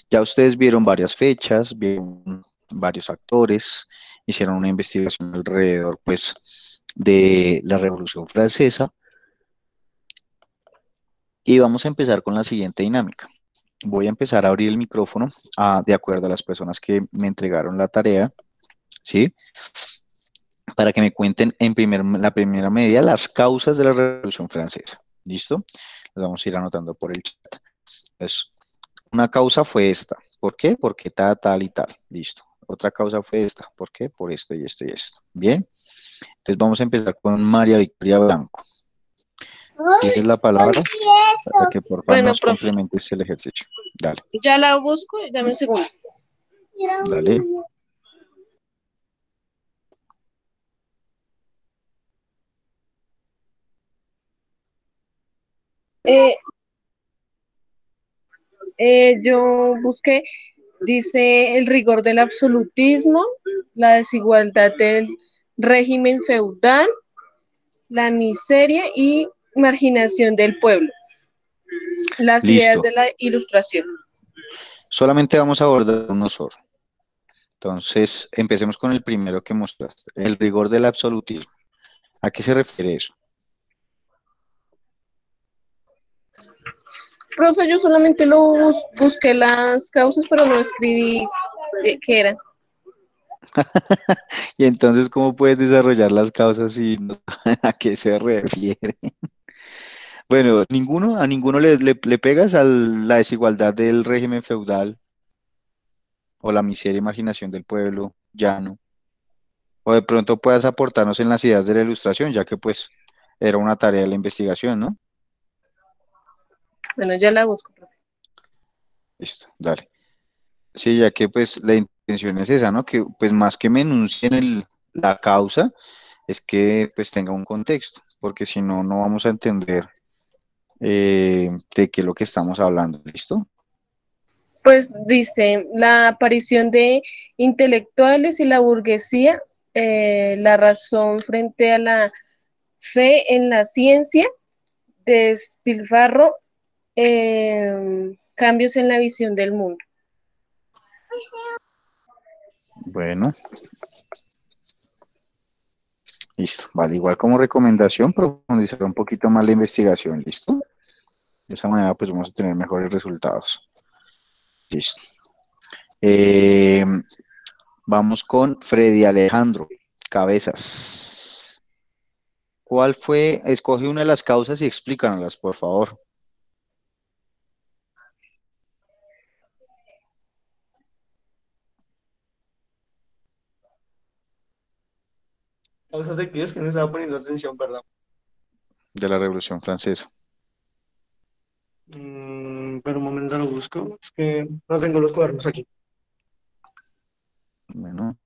Ya ustedes vieron varias fechas, vieron varios actores, hicieron una investigación alrededor, pues, de la Revolución Francesa y vamos a empezar con la siguiente dinámica. Voy a empezar a abrir el micrófono de acuerdo a las personas que me entregaron la tarea, ¿sí? Para que me cuenten la primera medida las causas de la Revolución Francesa. ¿Listo? Las vamos a ir anotando por el chat. Entonces, una causa fue esta. ¿Por qué? Porque tal y tal. Listo. Otra causa fue esta. ¿Por qué? Por esto y esto y esto. Bien. Entonces vamos a empezar con María Victoria Blanco. Tienes la palabra para que por favor Bueno, nos profe, complementes el ejercicio. Dale. ya la busco, dame un segundo. Dale. Eh, yo busqué, dice el rigor del absolutismo, la desigualdad del régimen feudal, la miseria y marginación del pueblo, las ideas Listo. de la ilustración. Solamente vamos a abordar uno solo. Entonces, empecemos con el primero que mostraste, el rigor del absolutismo. ¿A qué se refiere eso? Profe, yo solamente busqué las causas, pero no escribí qué eran. Y entonces, ¿cómo puedes desarrollar las causas si no saben a qué se refiere? Bueno, a ninguno le pegas a la desigualdad del régimen feudal o la miseria y marginación del pueblo llano. O de pronto puedas aportarnos en las ideas de la ilustración, ya que pues era una tarea de la investigación, ¿no? Bueno, ya la busco, profe. Listo, dale. Sí, ya que pues la intención es esa, ¿no? Que pues más que me enuncien la causa, es que pues tenga un contexto, porque si no, no vamos a entender de qué es lo que estamos hablando, ¿listo? Pues dice, la aparición de intelectuales y la burguesía, la razón frente a la fe en la ciencia, despilfarro, cambios en la visión del mundo. Bueno, listo. Vale, igual como recomendación, profundizar un poquito más la investigación, ¿listo? De esa manera pues vamos a tener mejores resultados. Listo. Eh, Vamos con Freddy Alejandro Cabezas. ¿Cuál fue? Escoge una de las causas y explícanoslas, por favor. ¿Causas de qué? Es que no estaba poniendo atención, perdón. De la Revolución Francesa. Pero un momento lo busco. Es que no tengo los cuadernos aquí. Bueno,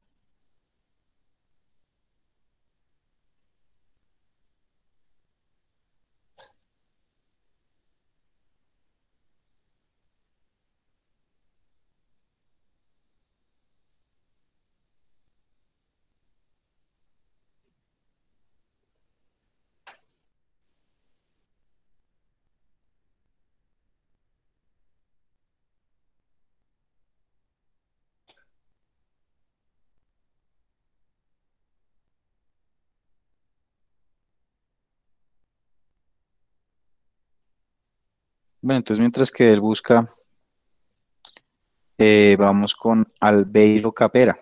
bueno, entonces mientras que él busca, vamos con Albeiro Capera.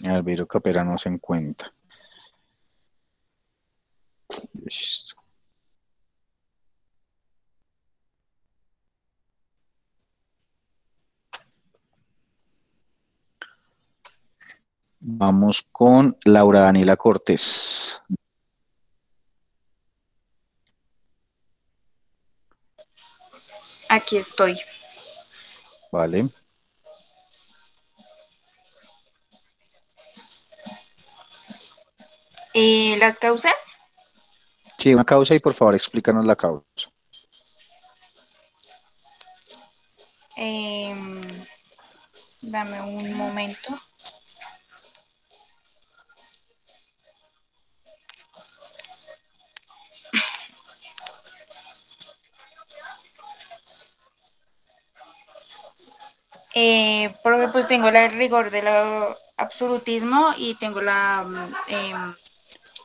Albeiro Capera no se encuentra. Listo. Vamos con Laura Daniela Cortés. Aquí estoy. Vale. ¿Las causas? Sí, una causa y por favor explícanos la causa. Em, Dame un momento. Porque pues tengo el rigor del absolutismo y tengo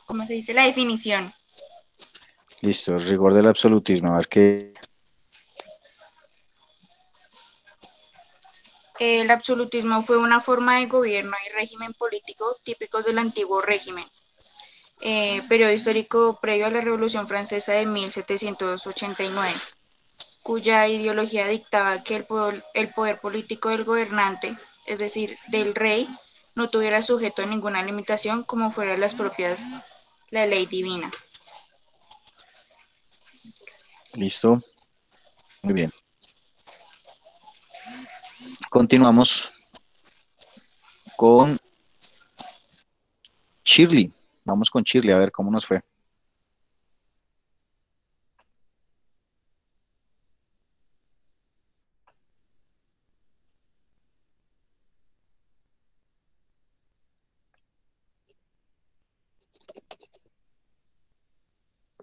¿cómo se dice? La definición. Listo, el rigor del absolutismo. A ver qué. El absolutismo fue una forma de gobierno y régimen político típicos del antiguo régimen, periodo histórico previo a la Revolución Francesa de 1789, cuya ideología dictaba que el poder político del gobernante, es decir, del rey, no tuviera sujeto a ninguna limitación como fuera la ley divina. Listo. Muy bien. Continuamos con Shirley. Vamos con Shirley a ver cómo nos fue.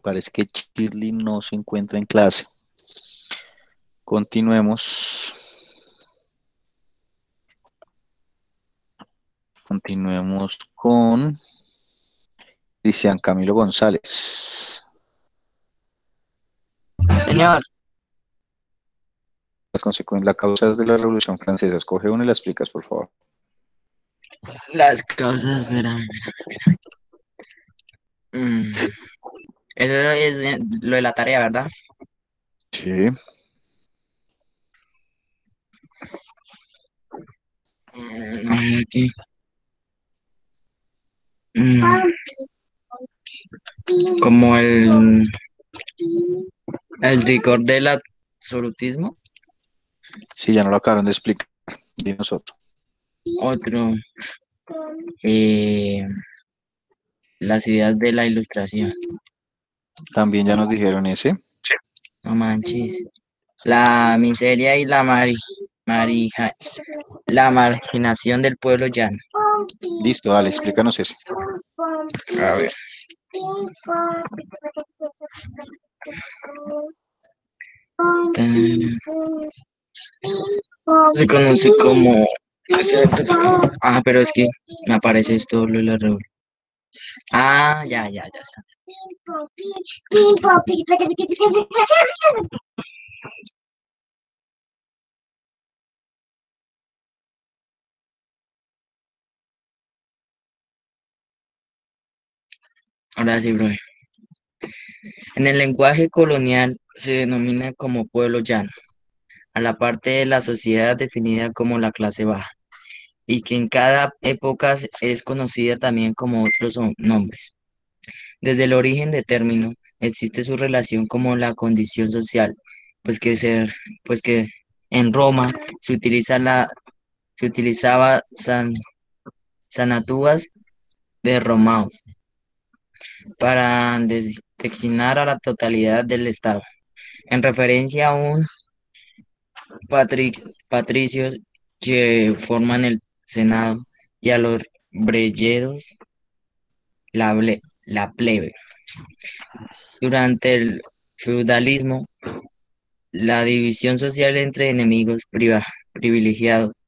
Parece que Shirley no se encuentra en clase. Continuemos. Continuemos con Cristian Camilo González. Señor, Las causas de la Revolución Francesa. Escoge una y la explicas, por favor. las causas, espérame. Eso es lo de la tarea, ¿verdad? Sí. A ver aquí. Como el rigor del absolutismo. Sí, ya no lo acabaron de explicar. Dinos otro. Otro, eh, las ideas de la ilustración. También ya nos dijeron ese. No manches. La miseria y la marginación del pueblo llano. Listo, dale, explícanos ese. A ver. Se conoce como... Pero es que me aparece esto, lo de la revolución. Ah, ya, ya, ya. Ahora sí, bro. En el lenguaje colonial se denomina como pueblo llano a la parte de la sociedad definida como la clase baja y que en cada época es conocida también como otros nombres. Desde el origen del término existe su relación como la condición social, pues que ser, pues que en Roma se utilizaba sanatúas de Romaos para designar a la totalidad del Estado, en referencia a un patricios que forman el Senado y a los breyeros la plebe. Durante el feudalismo, la división social entre enemigos privilegiados,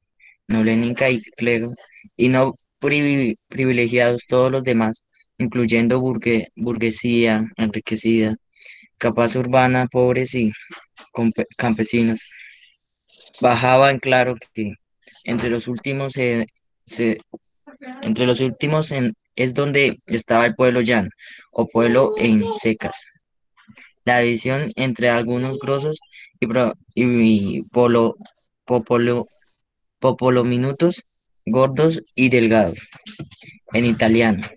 nolénica y clero, y no privilegiados todos los demás, incluyendo burguesía enriquecida, capaz urbana, pobres y campesinos, bajaba en claro que entre los últimos se- entre los últimos es donde estaba el pueblo llano o pueblo en secas. La división entre algunos grosos y popolo, popolominutos, gordos y delgados, en italiano,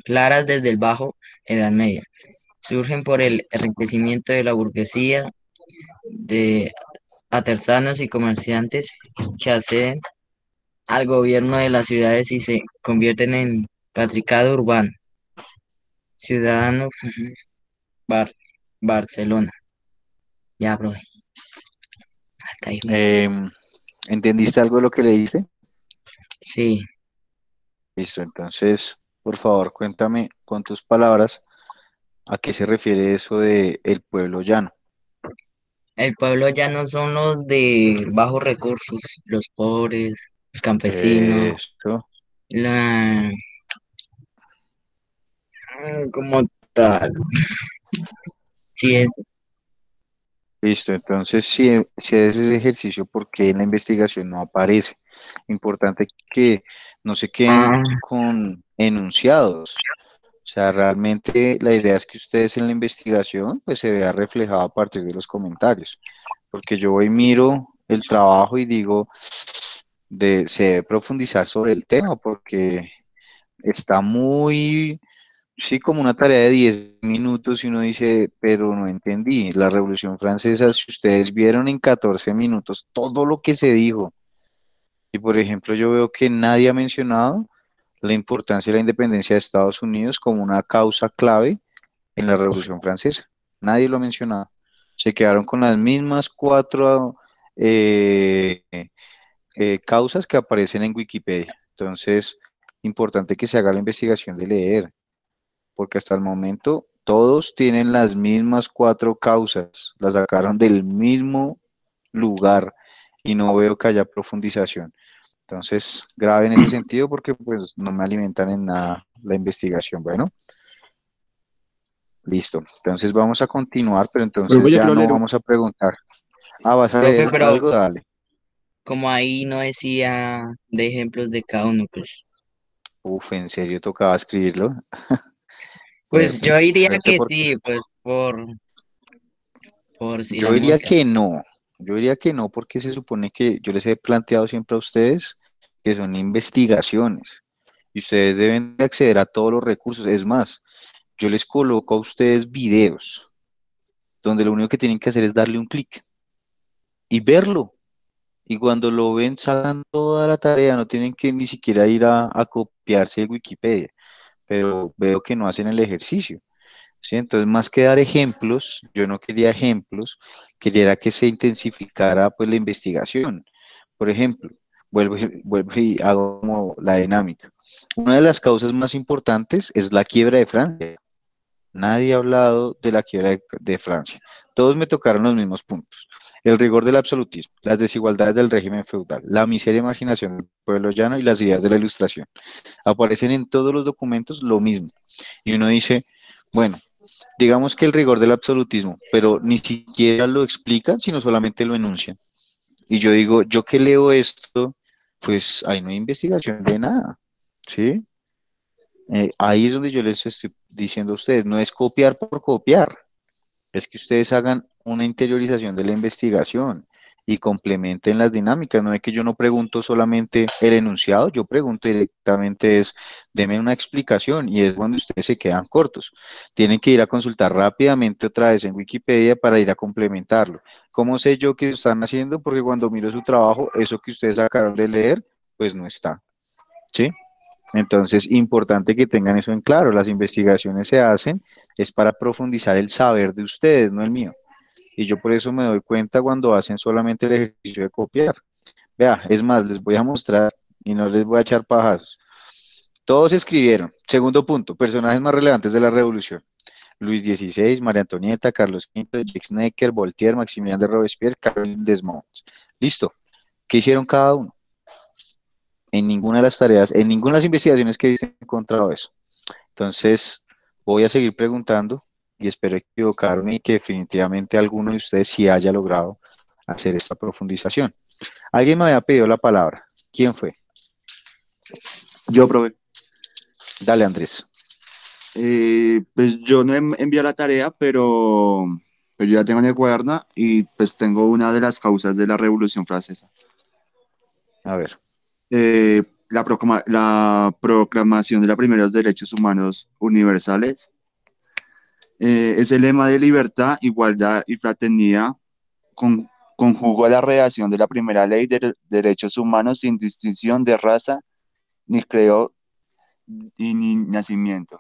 claras desde el Bajo Edad Media. Surgen por el enriquecimiento de la burguesía, de artesanos y comerciantes que acceden al gobierno de las ciudades y se convierten en patricado urbano, ciudadano Bar- Barcelona. Ya, bro, hasta ahí. Em, ¿Entendiste algo de lo que leíste? Sí, Listo, entonces, por favor, cuéntame con tus palabras a qué se refiere eso de el pueblo llano. el pueblo ya no son los de bajos recursos, los pobres, los campesinos, Esto, la, como tal. Sí, listo. Entonces, si haces ese ejercicio, ¿por qué en la investigación no aparece? Importante que no se queden ah, con enunciados. O sea, realmente la idea es que ustedes en la investigación pues se vea reflejado a partir de los comentarios, porque yo voy miro el trabajo y digo, se debe profundizar sobre el tema, porque está muy, sí, como una tarea de 10 minutos y uno dice, pero no entendí. La Revolución Francesa, si ustedes vieron en 14 minutos todo lo que se dijo, y por ejemplo yo veo que nadie ha mencionado la importancia de la independencia de Estados Unidos como una causa clave en la Revolución Francesa. Nadie lo ha mencionado. Se quedaron con las mismas cuatro causas que aparecen en Wikipedia. Entonces, importante que se haga la investigación de leer, porque hasta el momento todos tienen las mismas cuatro causas, las sacaron del mismo lugar y no veo que haya profundización. Entonces, grave en ese sentido porque pues no me alimentan en nada la investigación. Bueno, listo. Entonces vamos a continuar, pero Profe, entonces yo ya quiero no leer. vamos a preguntar. Ah, ¿vas a profe, leer pero algo? Dale. como ahí no decía de ejemplos de cada uno, Uf, ¿en serio tocaba escribirlo? Bueno, pues yo diría suerte que porque sí, pues por si yo las diría moscas. que no. Yo diría que no porque se supone que yo les he planteado siempre a ustedes que son investigaciones y ustedes deben de acceder a todos los recursos. Es más, yo les coloco a ustedes videos donde lo único que tienen que hacer es darle un clic y verlo. Y cuando lo ven, sacan toda la tarea, no tienen que ni siquiera ir a copiarse de Wikipedia, pero veo que no hacen el ejercicio, ¿sí? Entonces, más que dar ejemplos, yo no quería ejemplos, quería que se intensificara pues la investigación. Por ejemplo, vuelvo y hago como la dinámica. Una de las causas más importantes es la quiebra de Francia. Nadie ha hablado de la quiebra de Francia. Todos me tocaron los mismos puntos. El rigor del absolutismo, las desigualdades del régimen feudal, la miseria y marginación del pueblo llano y las ideas de la Ilustración. Aparecen en todos los documentos lo mismo. Y uno dice, bueno, digamos que el rigor del absolutismo, pero ni siquiera lo explican, sino solamente lo enuncian. Y yo digo, yo que leo esto, pues ahí no hay investigación de nada, ¿sí? Ahí es donde yo les estoy diciendo a ustedes, no es copiar por copiar, es que ustedes hagan una interiorización de la investigación y complementen las dinámicas. No es que yo no pregunto solamente el enunciado, yo pregunto directamente es, deme una explicación y es cuando ustedes se quedan cortos. Tienen que ir a consultar rápidamente otra vez en Wikipedia para ir a complementarlo. ¿Cómo sé yo que lo están haciendo? Porque cuando miro su trabajo, eso que ustedes acabaron de leer, pues no está. ¿Sí? Entonces, importante que tengan eso en claro. Las investigaciones se hacen es para profundizar el saber de ustedes, no el mío. Y yo por eso me doy cuenta cuando hacen solamente el ejercicio de copiar. Vea, es más, les voy a mostrar y no les voy a echar pajas. Todos escribieron. Segundo punto, personajes más relevantes de la revolución. Luis XVI, María Antonieta, Carlos V, Jacques Necker, Voltaire, Maximiliano de Robespierre, Carolyn Desmonts. Listo. ¿Qué hicieron cada uno? En ninguna de las tareas, en ninguna de las investigaciones que hice he encontrado eso. Entonces, voy a seguir preguntando y espero equivocarme y que definitivamente alguno de ustedes sí haya logrado hacer esta profundización. Alguien me había pedido la palabra. ¿Quién fue? Yo, profe. Dale, Andrés. Pues yo no he enviado la tarea, pero yo ya tengo en el cuaderno y pues tengo una de las causas de la Revolución Francesa. A ver. La proclamación de los primeros derechos humanos universales. Es el lema de libertad, igualdad y fraternidad, conjugó la redacción de la primera ley de derechos humanos sin distinción de raza, ni credo y ni nacimiento.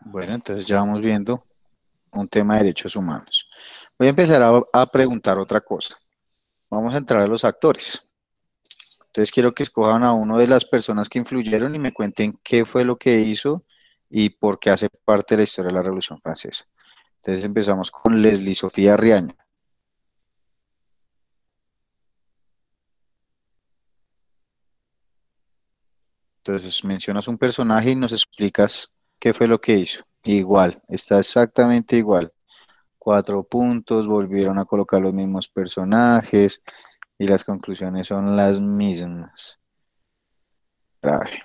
Bueno, entonces ya vamos viendo un tema de derechos humanos. Voy a empezar a preguntar otra cosa. Vamos a entrar a los actores. Entonces quiero que escojan a uno de las personas que influyeron y me cuenten qué fue lo que hizo y por qué hace parte de la historia de la Revolución Francesa. Entonces empezamos con Leslie Sofía Riaño. Entonces mencionas un personaje y nos explicas qué fue lo que hizo. Igual, está exactamente igual. 4 puntos, volvieron a colocar los mismos personajes y las conclusiones son las mismas. Grave.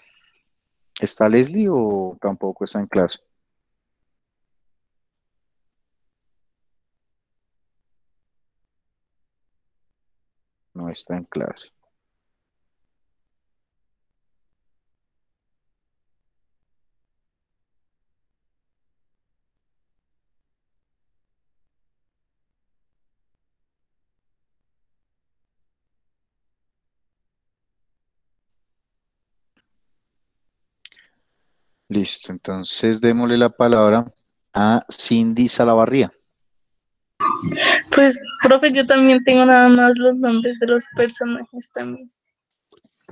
¿Está Leslie o tampoco está en clase? No está en clase. Listo, entonces démosle la palabra a Cindy Salavarría. Pues, profe, yo también tengo nada más los nombres de los personajes también.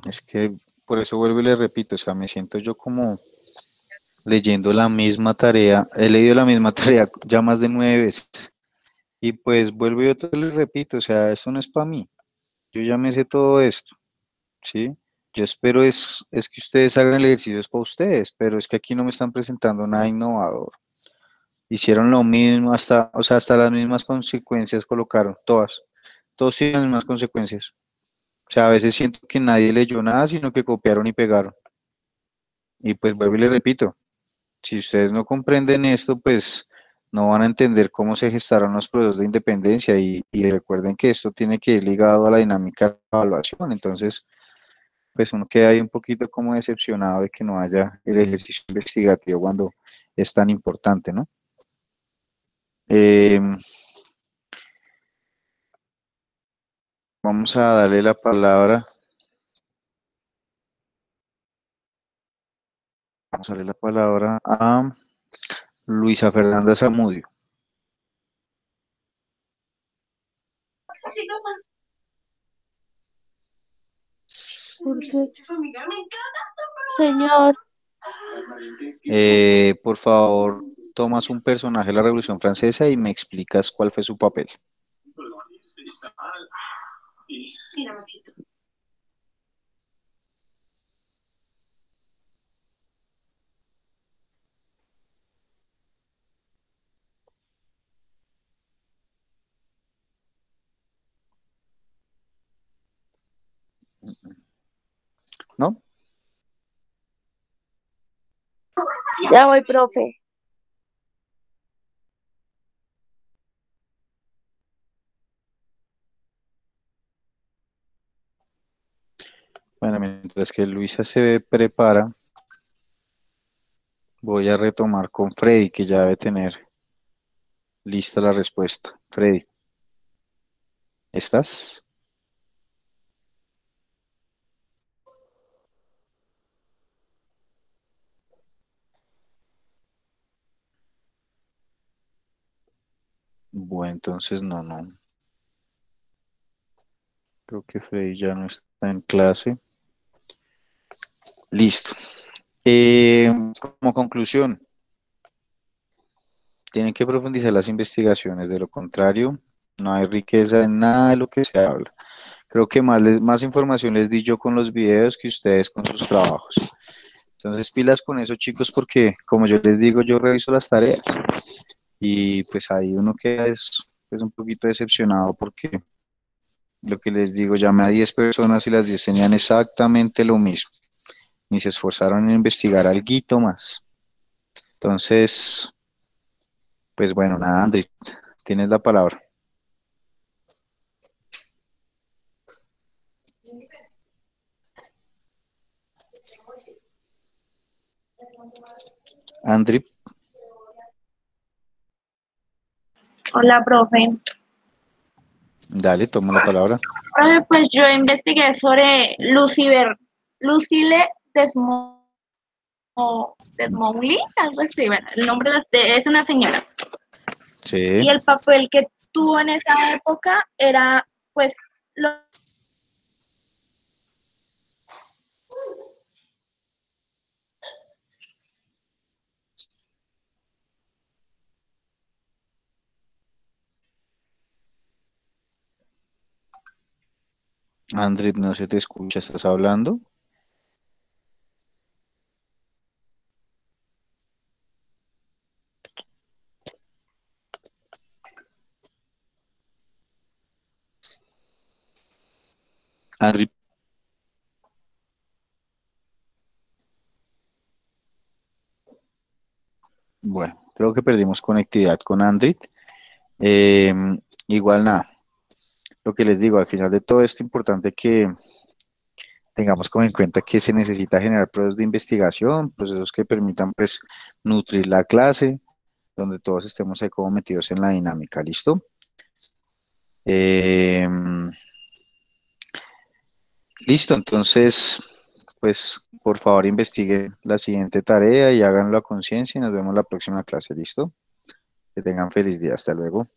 Es que por eso vuelvo y le repito, o sea, me siento yo como leyendo la misma tarea, he leído la misma tarea ya más de 9 veces y pues vuelvo y otra vez le repito, o sea, esto no es para mí, yo ya me sé todo esto, ¿sí? Yo espero es que ustedes hagan el ejercicio es para ustedes, pero es que aquí no me están presentando nada innovador. Hicieron lo mismo, hasta, o sea, hasta las mismas consecuencias colocaron, todos tienen las mismas consecuencias. O sea, a veces siento que nadie leyó nada, sino que copiaron y pegaron. Y pues vuelvo y les repito, si ustedes no comprenden esto, pues no van a entender cómo se gestaron los procesos de independencia y recuerden que esto tiene que ir ligado a la dinámica de evaluación. Entonces, pues uno queda ahí un poquito como decepcionado de que no haya el ejercicio investigativo cuando es tan importante, ¿no? Em, Vamos a darle la palabra. Vamos a darle la palabra a Luisa Fernanda Zamudio. Porque, señor, Por favor, tomas un personaje de la Revolución Francesa y me explicas cuál fue su papel. ¿No? Ya voy, profe. Bueno, mientras que Luisa se prepara, voy a retomar con Freddy, que ya debe tener lista la respuesta. Freddy, ¿estás? Bueno, entonces no. Creo que Freddy ya no está en clase. Listo. Como conclusión, tienen que profundizar las investigaciones, de lo contrario, no hay riqueza en nada de lo que se habla. Creo que más información les di yo con los videos que ustedes con sus trabajos. Entonces, pilas con eso, chicos, porque como yo les digo, yo reviso las tareas y pues ahí uno queda es un poquito decepcionado porque lo que les digo, llamé a 10 personas y las 10 tenían exactamente lo mismo. Ni se esforzaron en investigar algo más. Entonces, pues bueno, nada, André, tienes la palabra. André, Hola, profe. dale, toma la palabra. Profe, pues yo investigué sobre Lucille Desmoulins, algo así, bueno, el nombre es una señora. Sí, Y el papel que tuvo en esa época era, pues, André, no se te escucha, ¿estás hablando? André, bueno, creo que perdimos conectividad con André. Eh, Igual nada, lo que les digo, al final de todo esto es importante que tengamos como en cuenta que se necesita generar procesos de investigación, procesos que permitan pues nutrir la clase, donde todos estemos ahí como metidos en la dinámica, ¿listo? Eh, Listo, entonces, pues por favor investiguen la siguiente tarea y háganlo a conciencia y nos vemos la próxima clase, ¿listo? Que tengan feliz día, hasta luego.